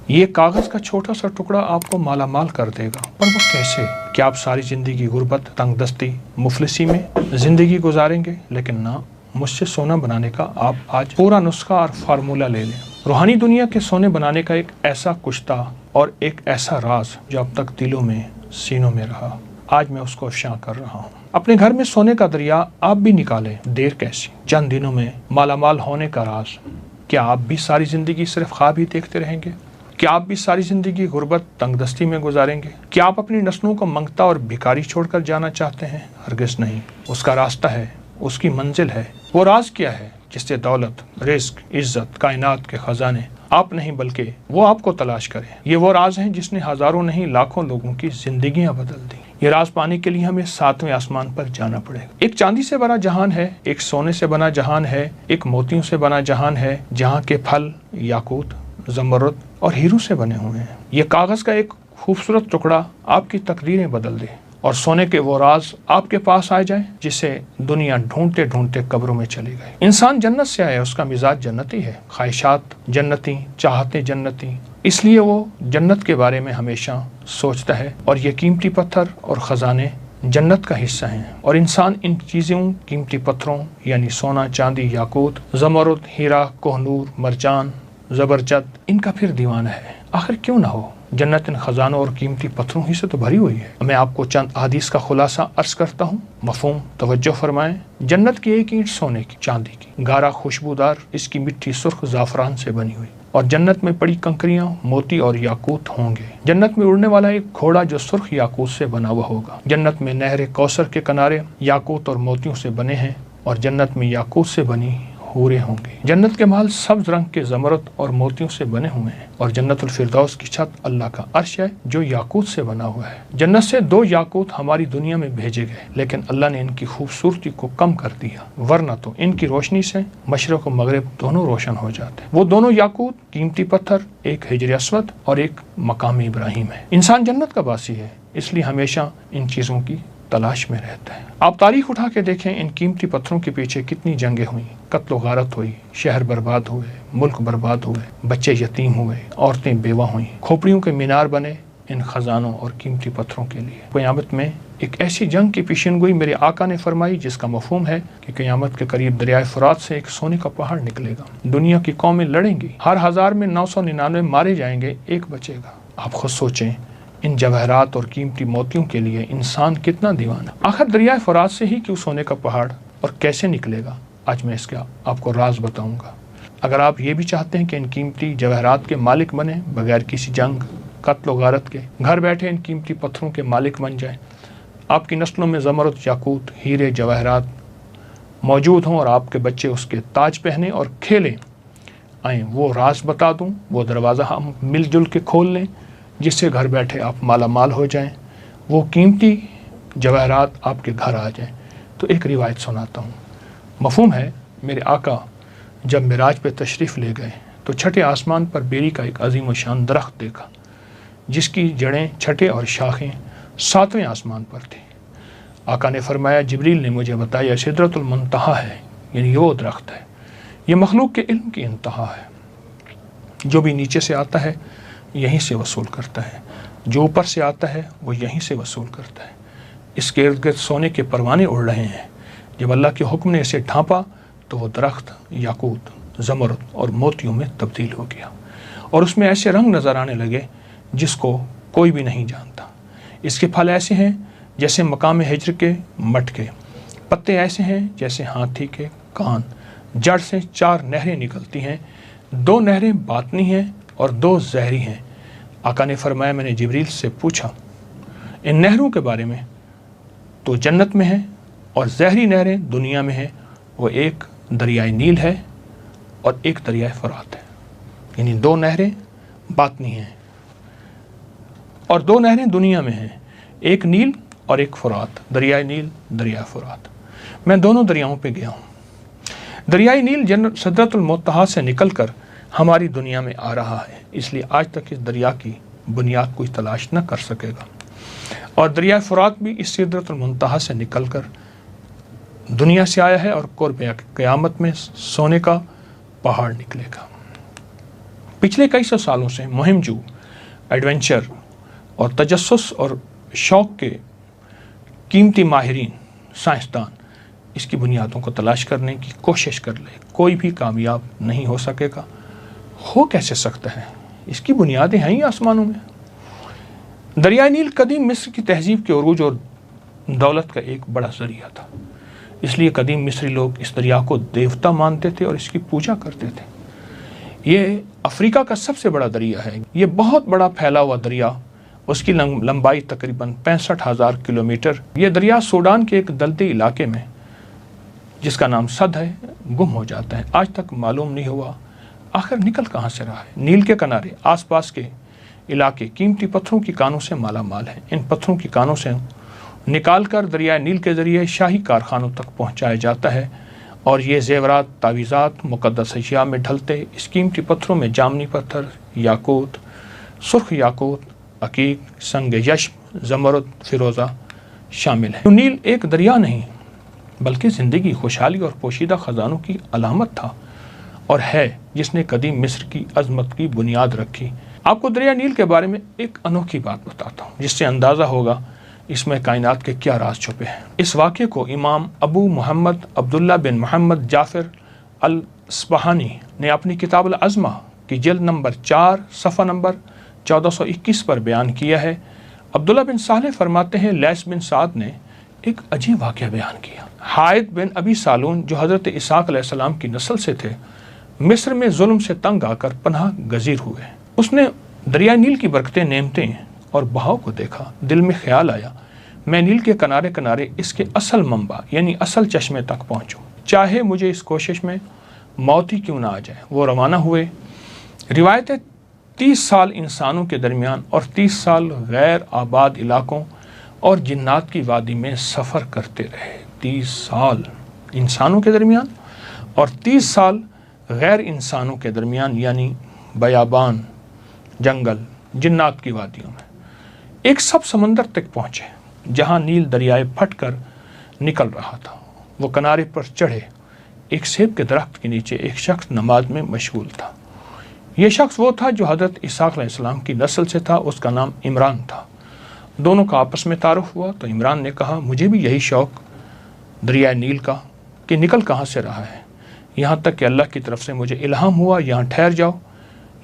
یہ کاغذ کا چھوٹا سا ٹکڑا آپ کو مالا مال کر دے گا، پر وہ کیسے؟ کیا آپ ساری زندگی غربت، تنگ دستی، مفلسی میں زندگی گزاریں گے؟ لیکن نہ، مجھ سے سونا بنانے کا آپ آج پورا نسخہ اور فارمولہ لے لیں۔ روحانی دنیا کے سونے بنانے کا ایک ایسا کشتہ اور ایک ایسا راز جو اب تک دلوں میں، سینوں میں رہا، آج میں اس کو افشاں کر رہا ہوں۔ اپنے گھر میں سونے کا دریا آپ بھی نکالیں، دیر کیسی؟ چند دنوں میں مالا مال ہونے کا راز۔ کیا آپ بھی ساری زندگی صرف خواب ہی دیکھتے رہیں گے؟ کیا آپ بھی ساری زندگی غربت، تنگ دستی میں گزاریں گے؟ کیا آپ اپنی نسلوں کو منگتا اور بھکاری چھوڑ کر جانا چاہتے ہیں؟ ہرگز نہیں۔ اس کا راستہ ہے، اس کی منزل ہے۔ وہ راز کیا ہے جس سے دولت، رزق، عزت، کائنات کے خزانے آپ نہیں بلکہ وہ آپ کو تلاش کریں؟ یہ وہ راز ہیں جس نے ہزاروں نہیں لاکھوں لوگوں کی زندگیاں بدل دی۔ یہ راز پانے کے لیے ہمیں 7ویں آسمان پر جانا پڑے گا۔ ایک چاندی سے بنا جہان ہے، ایک سونے سے بنا جہان ہے، ایک موتیوں سے بنا جہان ہے، جہاں کے پھل یاقوت، زمرد اور ہیرو سے بنے ہوئے ہیں۔ یہ کاغذ کا ایک خوبصورت ٹکڑا آپ کی تقدیریں بدل دے اور سونے کے وہ راز آپ کے پاس آ جائیں جسے دنیا ڈھونڈتے ڈھونڈتے قبروں میں چلی گئی۔ انسان جنت سے آیا، اس کا مزاج جنتی ہے، خواہشات جنتی، چاہتے جنتی، اس لیے وہ جنت کے بارے میں ہمیشہ سوچتا ہے، اور یہ قیمتی پتھر اور خزانے جنت کا حصہ ہیں، اور انسان ان چیزوں، قیمتی پتھروں یعنی سونا، چاندی، یاقوت، زمرد، ہیرا، کوہ نور، مرجان، زبرجد، ان کا پھر دیوانہ ہے۔ آخر کیوں نہ ہو؟ جنت ان خزانوں اور قیمتی پتھروں ہی سے تو بھری ہوئی ہے۔ میں آپ کو چند احادیث کا خلاصہ عرض کرتا ہوں، مفہوم توجہ فرمائیں۔ جنت کی ایک اینٹ سونے کی، چاندی کی، گارا خوشبودار، اس کی مٹی سرخ زعفران سے بنی ہوئی، اور جنت میں پڑی کنکریاں موتی اور یاقوت ہوں گے۔ جنت میں اڑنے والا ایک گھوڑا جو سرخ یاقوت سے بنا ہوا ہوگا۔ جنت میں نہر کوثر کے کنارے یاقوت اور موتیوں سے بنے ہیں، اور جنت میں یاقوت سے بنی حوریں ہوں گے۔ جنت کے محل سبز رنگ کے زمرد اور موتیوں سے بنے ہوئے ہیں، اور جنت الفردوس کی چھت اللہ کا عرش ہے جو یاقوت سے بنا ہوا ہے۔ جنت سے 2 یاقوت ہماری دنیا میں بھیجے گئے، لیکن اللہ نے ان کی خوبصورتی کو کم کر دیا، ورنہ تو ان کی روشنی سے مشرق و مغرب دونوں روشن ہو جاتے۔ وہ دونوں یاقوت، قیمتی پتھر، ایک حجر اسود اور ایک مقام ابراہیم ہے۔ انسان جنت کا باسی ہے، اس لیے ہمیشہ ان چیزوں کی تلاش میں رہتا ہے۔ آپ تاریخ اٹھا کے دیکھیں، ان قیمتی پتھروں کے پیچھے کتنی جنگیں ہوئیں، قتل و غارت ہوئی، شہر برباد ہوئے، ملک برباد ہوئے، بچے یتیم ہوئے، عورتیں بیوہ ہوئیں، کھوپڑیوں کے مینار بنے ان خزانوں اور قیمتی پتھروں کے لیے۔ قیامت میں ایک ایسی جنگ کی پیشن گوئی میرے آقا نے فرمائی جس کا مفہوم ہے کہ قیامت کے قریب دریائے فرات سے ایک سونے کا پہاڑ نکلے گا، دنیا کی قومیں لڑیں گی، ہر 1000 میں 999 مارے جائیں گے، ایک بچے گا۔ آپ خود سوچیں، ان جواہرات اور قیمتی موتیوں کے لیے انسان کتنا دیوانہ۔ آخر دریائے فرات سے ہی کیوں سونے کا پہاڑ اور کیسے نکلے گا؟ آج میں اس کا آپ کو راز بتاؤں گا۔ اگر آپ یہ بھی چاہتے ہیں کہ ان قیمتی جواہرات کے مالک بنیں بغیر کسی جنگ، قتل و غارت کے، گھر بیٹھے ان قیمتی پتھروں کے مالک بن جائیں، آپ کی نسلوں میں زمرد، یاقوت، ہیرے، جواہرات موجود ہوں، اور آپ کے بچے اس کے تاج پہنیں اور کھیلیں، آئیں وہ راز بتا دوں، وہ دروازہ ہم مل جل کے کھول لیں جس سے گھر بیٹھے آپ مالا مال ہو جائیں، وہ قیمتی جواہرات آپ کے گھر آ جائیں۔ تو ایک روایت سناتا ہوں۔ مفہوم ہے، میرے آقا جب معراج پہ تشریف لے گئے تو چھٹے آسمان پر بیری کا ایک عظیم و شان درخت دیکھا جس کی جڑیں، چھٹے اور شاخیں 7ویں آسمان پر تھی۔ آقا نے فرمایا، جبریل نے مجھے بتایا سدرۃ المنتہا ہے، یعنی یہ وہ درخت ہے، یہ مخلوق کے علم کی انتہا ہے، جو بھی نیچے سے آتا ہے یہیں سے وصول کرتا ہے، جو اوپر سے آتا ہے وہ یہیں سے وصول کرتا ہے۔ اس کے ارد گرد سونے کے پروانے اڑ رہے ہیں۔ جب اللہ کے حکم نے اسے ڈھانپا تو وہ درخت یاقوت، زمرد اور موتیوں میں تبدیل ہو گیا، اور اس میں ایسے رنگ نظر آنے لگے جس کو کوئی بھی نہیں جانتا۔ اس کے پھل ایسے ہیں جیسے مقام ہجر کے مٹکے، پتے ایسے ہیں جیسے ہاتھی کے کان، جڑ سے 4 نہریں نکلتی ہیں، 2 نہریں باطنی ہیں اور 2 زہری ہیں۔ آقا نے فرمایا، میں نے جبریل سے پوچھا ان نہروں کے بارے میں، تو جنت میں ہیں، اور زہری نہریں دنیا میں ہیں، وہ ایک دریائے نیل ہے اور ایک دریائے فرات ہے، یعنی 2 نہریں باطنی ہیں اور 2 نہریں دنیا میں ہیں، ایک نیل اور ایک فرات، دریائے نیل، دریائے فرات۔ میں دونوں دریاؤں پہ گیا ہوں۔ دریائے نیل سدرۃ المنتہا سے نکل کر ہماری دنیا میں آ رہا ہے، اس لیے آج تک اس دریا کی بنیاد کوئی تلاش نہ کر سکے گا، اور دریائے فرات بھی اس سدرۃ المنتہا سے نکل کر دنیا سے آیا ہے، اور قرب قیامت میں سونے کا پہاڑ نکلے گا۔ पिछले कई सौ सालों से मुहिम-जू, एडवेंचर और तजस्सुस और शौक़ के कीमती माहिरीन, साइंसदान इसकी बुनियादों को तलाश करने की कोशिश कर ले, कोई भी कामयाब नहीं हो सकेगा। हो कैसे सकता है? इसकी बुनियादें हैं ही आसमानों में। दरिया नील कदीम मिस्र की तहजीब के उरूज और दौलत का एक बड़ा जरिया था। इसलिए कदीम मिस्री लोग इस दरिया को देवता मानते थे और इसकी पूजा करते थे। ये अफ्रीका का सबसे बड़ा दरिया है। ये बहुत बड़ा फैला हुआ दरिया, उसकी लंबाई तकरीबन 65,000 किलोमीटर। ये दरिया सूडान के एक दलदली इलाके में, जिसका नाम सद है, गुम हो जाता है। आज तक मालूम नहीं हुआ आखिर निकल कहाँ से रहा है। नील के किनारे आसपास के इलाके कीमती पत्थरों की कानों से माला माल हैं। इन पत्थरों की कानों से निकालकर दरिया नील के ज़रिए शाही कारखानों तक पहुँचाया जाता है और ये ज़ेवरात, तावीज़ात, मुक़द्दस अशिया में ढलते। इस कीमती पत्थरों में जामनी पत्थर, याकूत, सुर्ख याकूत, अकीक, संग यश्म, ज़मरुद, फ़िरोज़ा शामिल है। नील एक दरिया नहीं बल्कि ज़िंदगी, खुशहाली और पोशीदा ख़जानों की अलामत था और है, जिसने कदीम मिस्र की अज़मत की बुनियाद रखी। आपको दरिया नील के बारे में एक अनोखी बात बताता हूँ, जिससे अंदाज़ा होगा इसमें कायनात के क्या राज छुपे हैं। इस वाक़े को इमाम अबू मुहम्मद अब्दुल्ला बिन मोहम्मद जाफ़िर अल-अस्बहानी ने अपनी किताब अल-अज़्मा की जिल्द नंबर 4 सफ़ा नंबर 1421 पर बयान किया है। अब्दुल्ला बिन सालेह फरमाते हैं, लैस बिन साद ने एक अजीब वाक़या बयान किया। हायद बिन अबी सालून, जो हज़रत इसाक अलैहिस्सलाम की नस्ल से थे, मिस्र में जुल्म से तंग आकर पनाह गज़ीर हुए। उसने दरिया नील की बरकतें, नेमतें और बहाव को देखा। दिल में ख्याल आया, मैं नील के किनारे किनारे इसके असल मंबा यानी असल चश्मे तक पहुँचूँ, चाहे मुझे इस कोशिश में मौत ही क्यों ना आ जाए। वो रवाना हुए। रिवायतें 30 साल इंसानों के दरमियान और 30 साल गैर आबाद इलाकों और जिन्नात की वादी में सफ़र करते रहे। 30 साल इंसानों के दरमियान और 30 साल गैर इंसानों के दरमियान, यानी बयाबान, जंगल, जिन्नात की वादियों में। एक सब समंदर तक पहुँचे जहाँ नील दरियाए फट कर निकल रहा था। वो किनारे पर चढ़े। एक सेब के दरख्त के नीचे एक शख्स नमाज में मशगूल था। ये शख्स वो था जो हज़रत ईसा अलैहिस्सलाम की नस्ल से था। उसका नाम इमरान था। दोनों का आपस में तारुफ हुआ तो इमरान ने कहा, मुझे भी यही शौक़ दरिया नील का कि निकल कहाँ से रहा है, यहाँ तक कि अल्लाह की तरफ से मुझे इल्हाम हुआ, यहाँ ठहर जाओ,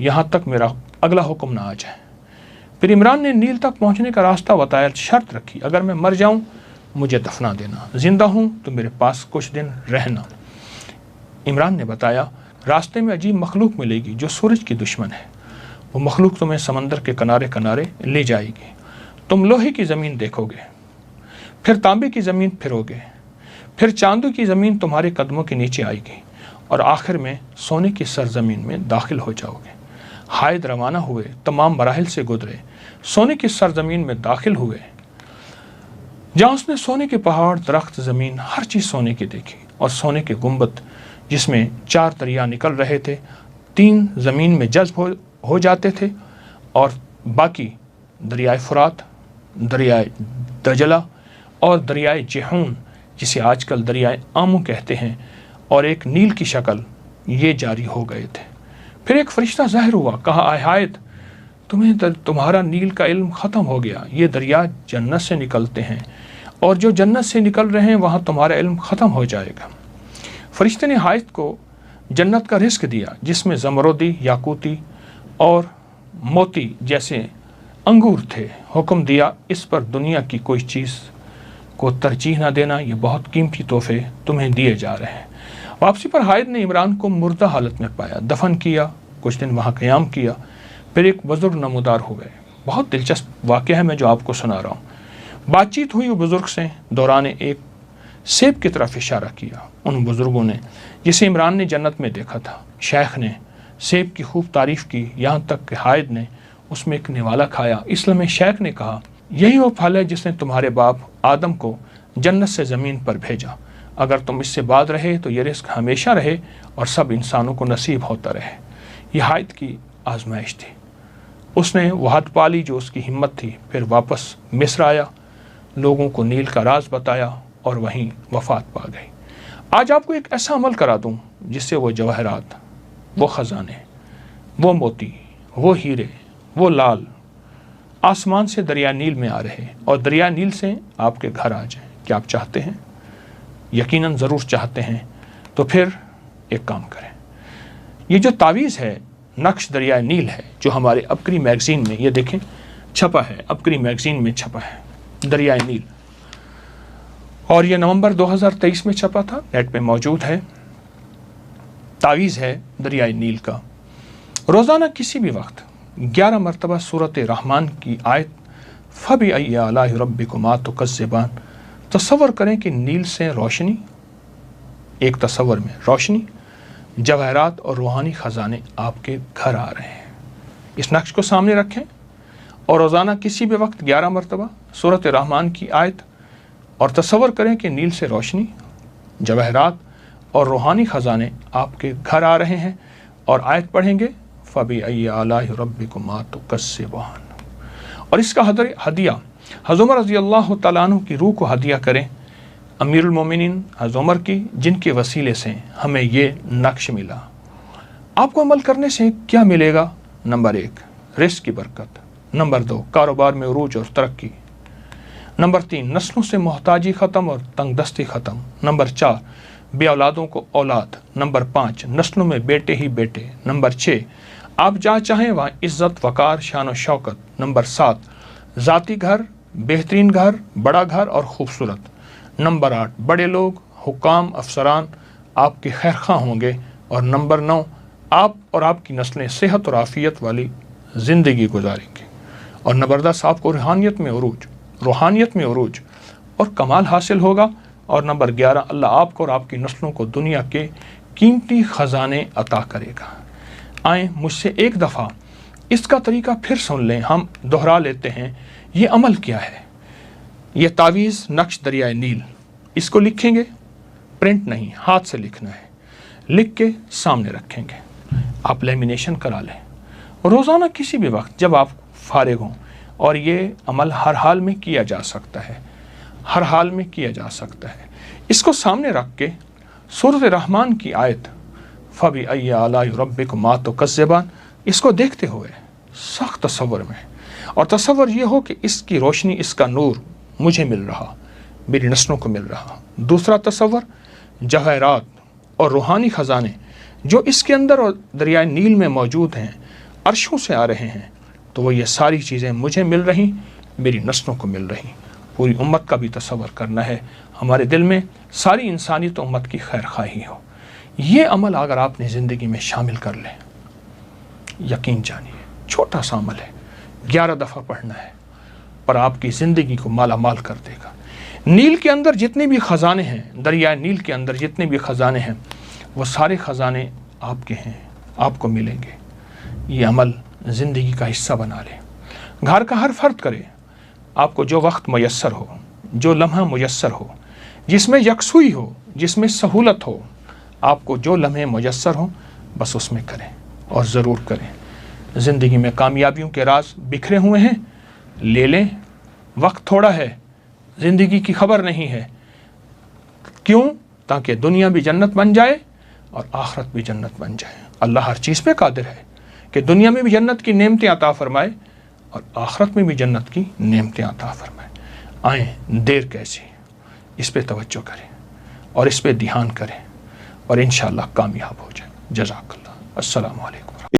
यहाँ तक मेरा अगला हुक्म ना आ जाए। फिर इमरान ने नील तक पहुँचने का रास्ता बताया, शर्त रखी, अगर मैं मर जाऊँ मुझे दफना देना, जिंदा हूँ तो मेरे पास कुछ दिन रहना। इमरान ने बताया, रास्ते में अजीब मखलूक मिलेगी जो सूरज की दुश्मन है। वो मखलूक तुम्हें समंदर के किनारे किनारे ले जाएगी। तुम लोहे की ज़मीन देखोगे, फिर तांबे की ज़मीन फिरोगे, फिर चांदी की ज़मीन तुम्हारे कदमों के नीचे आएगी और आखिर में सोने की सरजमीन में दाखिल हो जाओगे। हायद रवाना हुए, तमाम मराहिल से गुजरे, सोने की सरजमीन में दाखिल हुए, जहाँ उसने सोने के पहाड़, दरख्त, ज़मीन, हर चीज़ सोने की देखी और सोने के गुंबद जिसमें 4 दरिया निकल रहे थे। 3 ज़मीन में जज्ब हो जाते थे और बाकी दरियाए फुरात, दरियाए दजला और दरियाए जिहून, जिसे आजकल दरियाए आमू कहते हैं, और एक नील की शक्ल, ये जारी हो गए थे। फिर एक फरिश्ता ज़ाहिर हुआ, कहा, आय हायद, तुम्हारा नील का इल्म ख़त्म हो गया। ये दरिया जन्नत से निकलते हैं और जो जन्नत से निकल रहे हैं वहाँ तुम्हारा इल्म ख़त्म हो जाएगा। फरिश्ते ने हायद को जन्नत का रिस्क दिया, जिसमें ज़मरुदी, याकूती और मोती जैसे अंगूर थे। हुक्म दिया, इस पर दुनिया की कोई चीज़ को तरजीह न देना, ये बहुत कीमती तोहफे तुम्हें दिए जा रहे हैं। वापसी पर हायद ने इमरान को मुर्दा हालत में पाया, दफन किया, कुछ दिन वहाँ क़याम किया, फिर एक बुज़ुर्ग नमूदार हो गए। बहुत दिलचस्प वाक़या है मैं जो आपको सुना रहा हूँ। बातचीत हुई बुज़ुर्ग से, दौरान एक सेब की तरफ इशारा किया। उन बुज़ुर्गों ने, जिसे इमरान ने जन्नत में देखा था। शेख ने सेब की खूब तारीफ़ की, यहाँ तक कि हायद ने उसमें एक निवाला खाया। इसलिए शेख ने कहा, यही वो फल है जिसने तुम्हारे बाप आदम को जन्नत से ज़मीन पर भेजा। अगर तुम इससे बाद रहे तो ये रिस्क हमेशा रहे और सब इंसानों को नसीब होता रहे। यह हायद की आजमाइश थी। उसने वह हद पाली जो उसकी हिम्मत थी। फिर वापस मिस्र आया, लोगों को नील का राज बताया और वहीं वफ़ात पा गई। आज आपको एक ऐसा अमल करा दूं जिससे वो जवाहरात, वो ख़जाने, वो मोती, वो हीरे, वो लाल आसमान से दरिया नील में आ रहे और दरिया नील से आपके घर आ जाएं। क्या आप चाहते हैं? यकीनन ज़रूर चाहते हैं। तो फिर एक काम करें, ये जो तावीज़ है नक्श दरिया नील है, जो हमारे अपकरी मैगज़ीन में ये देखें छपा है, अपकरी मैगज़ीन में छपा है दरिया नील, और ये नवंबर 2023 में छपा था, नेट पे मौजूद है। तावीज़ है दरिया नील का। रोज़ाना किसी भी वक्त 11 मरतबा सूरत रहमान की आयत फ़बीअय्यि आलाइ रब्बिकुमा तुकज़्ज़िबान। तसव्वुर करें कि नील से रोशनी, एक तसव्वुर में रोशनी, जवाहरात और रूहानी ख़जाने आपके घर आ रहे हैं। इस नक्श को सामने रखें और रोज़ाना किसी भी वक्त 11 मरतबा सूरत रहमान की आयत और तसव्वुर करें कि नील से रोशनी, जवाहरात और रूहानी ख़जाने आपके घर आ रहे हैं, और आयत पढ़ेंगे फ़बीअय्यि आलाइ रब्बिकुमा तुकज़्ज़िबान। और इसका हदिया हज़रत उमर रज़ी अल्लाह तआला अन्हु की रूह को हदिया करें, अमीरुल मोमिनीन हज़रत उमर की, जिनके वसीले से हमें ये नक्श मिला। आपको अमल करने से क्या मिलेगा? नंबर 1 रिज़्क़ की बरकत, नंबर 2 कारोबार में उरूज और तरक्की, नंबर 3 नस्लों से मोहताजी ख़त्म और तंगदस्ती ख़त्म, नंबर 4 बे औलादों को औलाद, नंबर 5 नस्लों में बेटे ही बेटे, नंबर 6 आप जहाँ चाहें वहाँ इज़्ज़त वक़ार शान और शौकत, नंबर 7 ज़ाती घर, बेहतरीन घर, बड़ा घर और ख़ूबसूरत, नंबर 8 बड़े लोग, हुक्काम, अफसरान आपके खैरख़्वाह होंगे, और नंबर 9 आप और आपकी नस्लें सेहत और आफ़ियत वाली ज़िंदगी गुजारेंगे, और नंबर 10 आपको रूहानियत में उरूज और कमाल हासिल होगा, और नंबर 11 अल्लाह आपको और आपकी नस्लों को दुनिया के कीमती ख़जाने अता करेगा। आएँ मुझसे एक दफ़ा इसका तरीका फिर सुन लें, हम दोहरा लेते हैं। ये अमल क्या है? ये तावीज़ नक्श दरियाए नील, इसको लिखेंगे, प्रिंट नहीं हाथ से लिखना है, लिख के सामने रखेंगे, आप लेमिनेशन करा लें रोज़ाना किसी भी वक्त जब आप फारिग हों, और ये अमल हर हाल में किया जा सकता है, हर हाल में किया जा सकता है। इसको सामने रख के सूरत रहमान की आयत फ़बीअय्यि आलाइ रब्बिकुमा तुकज़्ज़िबान, इसको देखते हुए सख्त तसव्वुर में, और तसव्वुर ये हो कि इसकी रोशनी, इसका नूर मुझे मिल रहा, मेरी नस्लों को मिल रहा। दूसरा तसव्वुर जवाहरात और रूहानी ख़जाने जो इसके अंदर और दरिया नील में मौजूद हैं, अर्शों से आ रहे हैं, तो वो ये सारी चीज़ें मुझे मिल रही, मेरी नस्लों को मिल रही। पूरी उम्मत का भी तसव्वुर करना है, हमारे दिल में सारी इंसानियत उम्मत की खैर खाही हो। ये अमल अगर आपने ज़िंदगी में शामिल कर लें, यकीन जानिए छोटा सा अमल है, 11 दफ़ा पढ़ना है, पर आपकी ज़िंदगी को माला माल कर देगा। नील के अंदर जितने भी ख़जाने हैं, दरिया नील के अंदर जितने भी ख़जाने हैं, वो सारे ख़जाने आपके हैं, आपको मिलेंगे। ये अमल ज़िंदगी का हिस्सा बना लें। घर का हर फ़र्द करे, आपको जो वक्त मुयस्सर हो, जो लम्हा मुयस्सर हो, जिसमें यकसुई हो, जिसमें सहूलत हो, आपको जो लम्हे मुयस्सर हो बस उसमें करें, और ज़रूर करें। ज़िंदगी में कामयाबियों के राज बिखरे हुए हैं, ले लें, वक्त थोड़ा है, ज़िंदगी की खबर नहीं है। क्यों? ताकि दुनिया भी जन्नत बन जाए और आखिरत भी जन्नत बन जाए। अल्लाह हर चीज़ पे कादिर है कि दुनिया में भी जन्नत की नेमतें अता फरमाए और आखिरत में भी जन्नत की नेमतें अता फरमाए। आएँ, देर कैसी, इस पे तवज्जो करें और इस पे ध्यान करें, और इंशाअल्लाह कामयाब हो जाए। जज़ाकल्लाह। अस्सलामु अलैकुम।